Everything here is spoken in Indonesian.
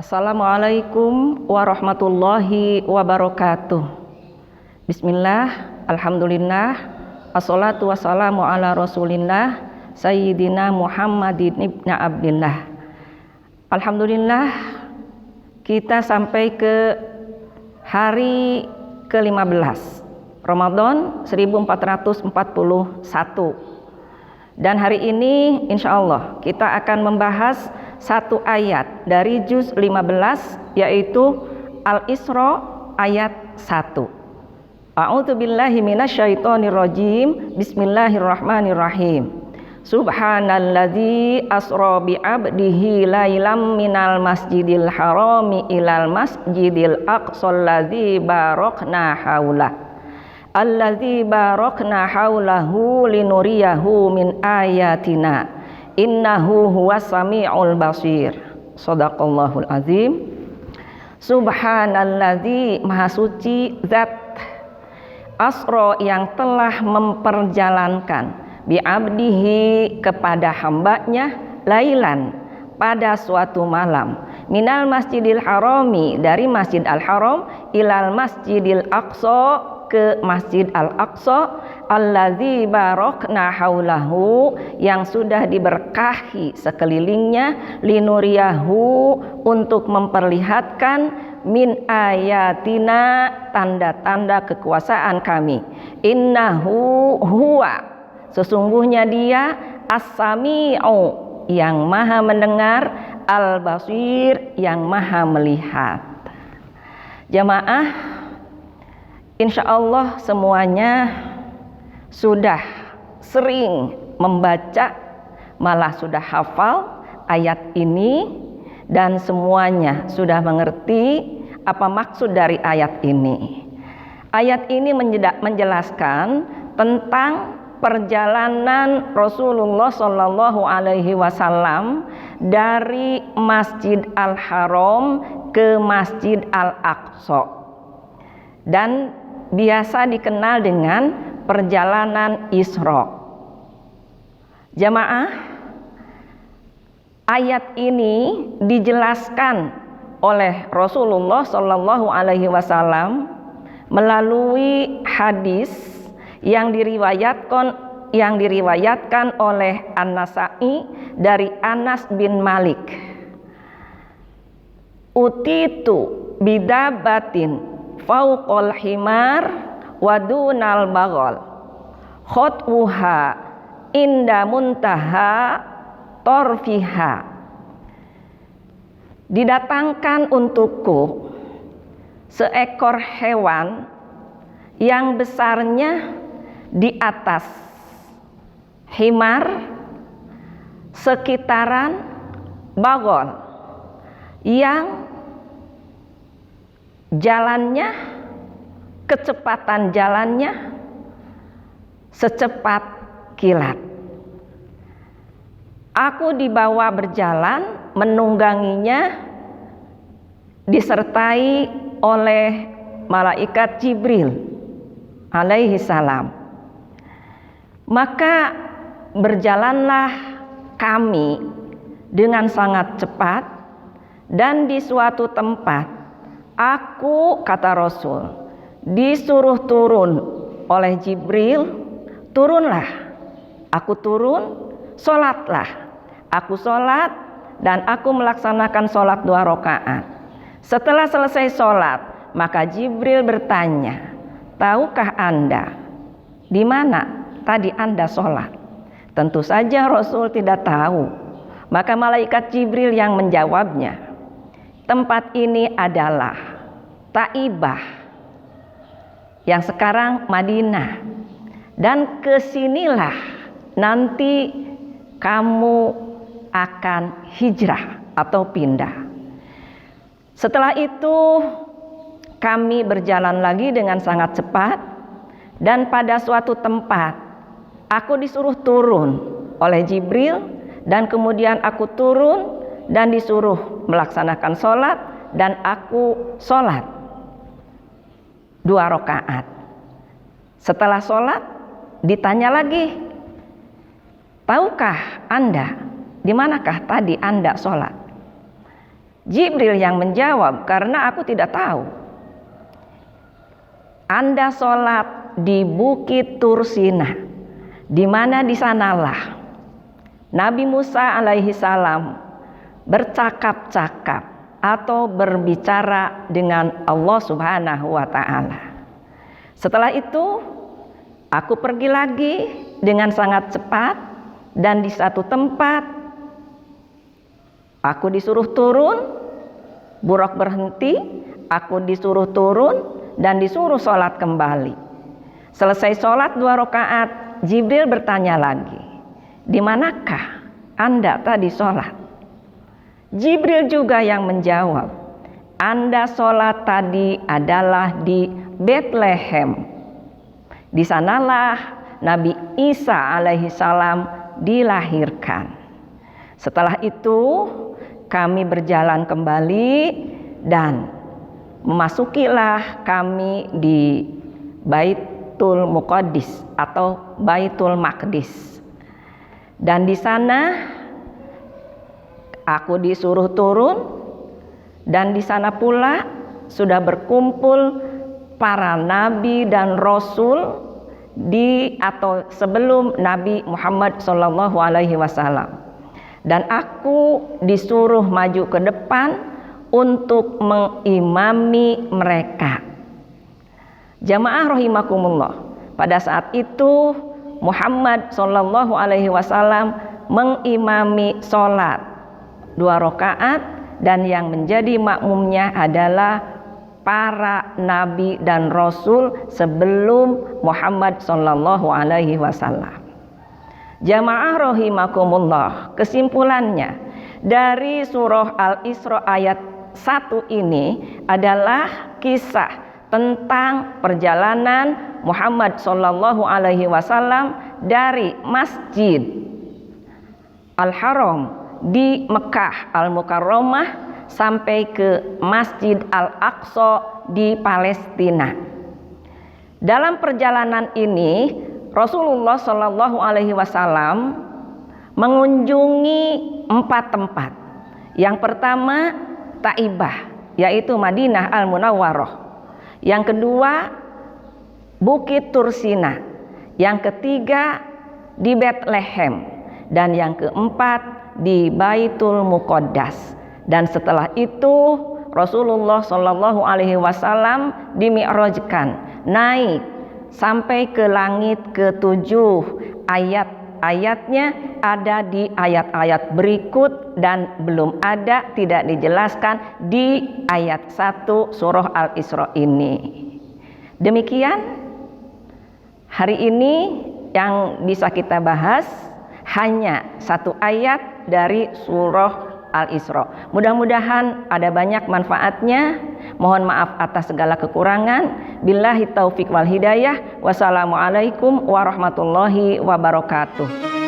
Assalamualaikum warahmatullahi wabarakatuh. Bismillah, alhamdulillah, assalatu wassalamu ala rasulillah, Sayyidina Muhammadin ibn Abdillah. Alhamdulillah, kita sampai ke hari ke-15 Ramadan 1441. Dan hari ini insya Allah kita akan membahas satu ayat dari juz 15, yaitu Al-Isra ayat 1. A'udzubillahi minasyaitonirrajim. Bismillahirrahmanirrahim. Subhanalladzi asra bi'abdihi lailam minal masjidil harami ilal masjidil aqsal ladzi barakna haulah. Alladzi barakna haulahu linuriyahu min ayatina innahu huwas sami'ul basir. Shadaqallahul azim. Subhanalladzi, maha suci zat, asra yang telah memperjalankan, bi'abdihi kepada hambanya, lailan pada suatu malam, minal masjidil harami dari masjid al-haram, ilal masjidil aqsa ke Masjid Al-Aqsa, alladzi barakna haulahu yang sudah diberkahi sekelilingnya, linuriyahu untuk memperlihatkan, min ayatina tanda-tanda kekuasaan kami, innahu huwa sesungguhnya dia, as-sami'u yang maha mendengar, al-basir yang maha melihat. Jamaah, insya Allah semuanya sudah sering membaca, malah sudah hafal ayat ini, dan semuanya sudah mengerti apa maksud dari ayat ini. Ayat ini menjelaskan tentang perjalanan Rasulullah Shallallahu Alaihi Wasallam dari Masjid Al-Haram ke Masjid Al-Aqsa, dan biasa dikenal dengan perjalanan Isra. Jamaah, ayat ini dijelaskan oleh Rasulullah Shallallahu Alaihi Wasallam melalui hadis yang diriwayatkan oleh An-Nasa'i dari Anas bin Malik. Utitu bidabatin fauqal himar wadunal baghal khotwuha inda muntaha torfiha. Didatangkan untukku seekor hewan yang besarnya di atas himar sekitaran baghal, yang jalannya, kecepatan jalannya secepat kilat. Aku dibawa berjalan menungganginya, disertai oleh malaikat Jibril alaihi salam. Maka berjalanlah kami dengan sangat cepat, dan di suatu tempat aku, kata Rasul, disuruh turun oleh Jibril. Turunlah, aku turun, sholatlah, aku sholat, dan aku melaksanakan sholat 2 rakaat. Setelah selesai sholat, maka Jibril bertanya, tahukah Anda di mana tadi Anda sholat? Tentu saja Rasul tidak tahu. Maka malaikat Jibril yang menjawabnya, tempat ini adalah Taibah, yang sekarang Madinah, dan kesinilah nanti kamu akan hijrah atau pindah. Setelah itu kami berjalan lagi dengan sangat cepat, dan pada suatu tempat aku disuruh turun oleh Jibril, dan kemudian aku turun dan disuruh melaksanakan sholat, dan aku sholat 2 rakaat. Setelah sholat ditanya lagi, tahukah Anda di manakah tadi Anda sholat? Jibril yang menjawab, karena aku tidak tahu. Anda sholat di Bukit Tursina, di mana di sanalah Nabi Musa alaihi salam bercakap-cakap atau berbicara dengan Allah Subhanahu wa ta'ala. Setelah itu aku pergi lagi dengan sangat cepat, dan di satu tempat aku disuruh turun, buruk berhenti, aku disuruh turun dan disuruh sholat kembali. Selesai sholat 2 rakaat, Jibril bertanya lagi, di manakah Anda tadi sholat? Jibril juga yang menjawab, Anda sholat tadi adalah di Bethlehem. Di sanalah Nabi Isa alaihi salam dilahirkan. Setelah itu kami berjalan kembali dan memasukilah kami di Baitul Muqaddis atau Baitul Maqdis. Dan di sana aku disuruh turun, dan di sana pula sudah berkumpul para nabi dan rasul atau sebelum Nabi Muhammad SAW. Dan aku disuruh maju ke depan untuk mengimami mereka. Jamaah rahimakumullah, pada saat itu Muhammad SAW mengimami sholat 2 rakaat, dan yang menjadi makmumnya adalah para nabi dan rasul sebelum Muhammad SAW. Jamaah rahimakumullah, kesimpulannya dari surah Al-Isra ayat 1 ini adalah kisah tentang perjalanan Muhammad SAW dari Masjid Al-Haram di Mekah Al-Mukarramah sampai ke Masjid Al-Aqsa di Palestina. Dalam perjalanan ini Rasulullah SAW mengunjungi 4 tempat. Yang pertama Taibah, yaitu Madinah Al-Munawwarah. Yang kedua Bukit Tursina. Yang ketiga di Bethlehem, dan yang keempat di Baitul Muqaddas. Dan setelah itu Rasulullah SAW dimi'rajkan, naik sampai ke langit ke-7. Ayat-ayatnya ada di ayat-ayat berikut dan belum ada, tidak dijelaskan di ayat 1 surah Al-Isra ini. Demikian hari ini yang bisa kita bahas, hanya 1 ayat dari surah Al-Isra. Mudah-mudahan ada banyak manfaatnya. Mohon maaf atas segala kekurangan. Billahi taufik wal hidayah. Wassalamualaikum warahmatullahi wabarakatuh.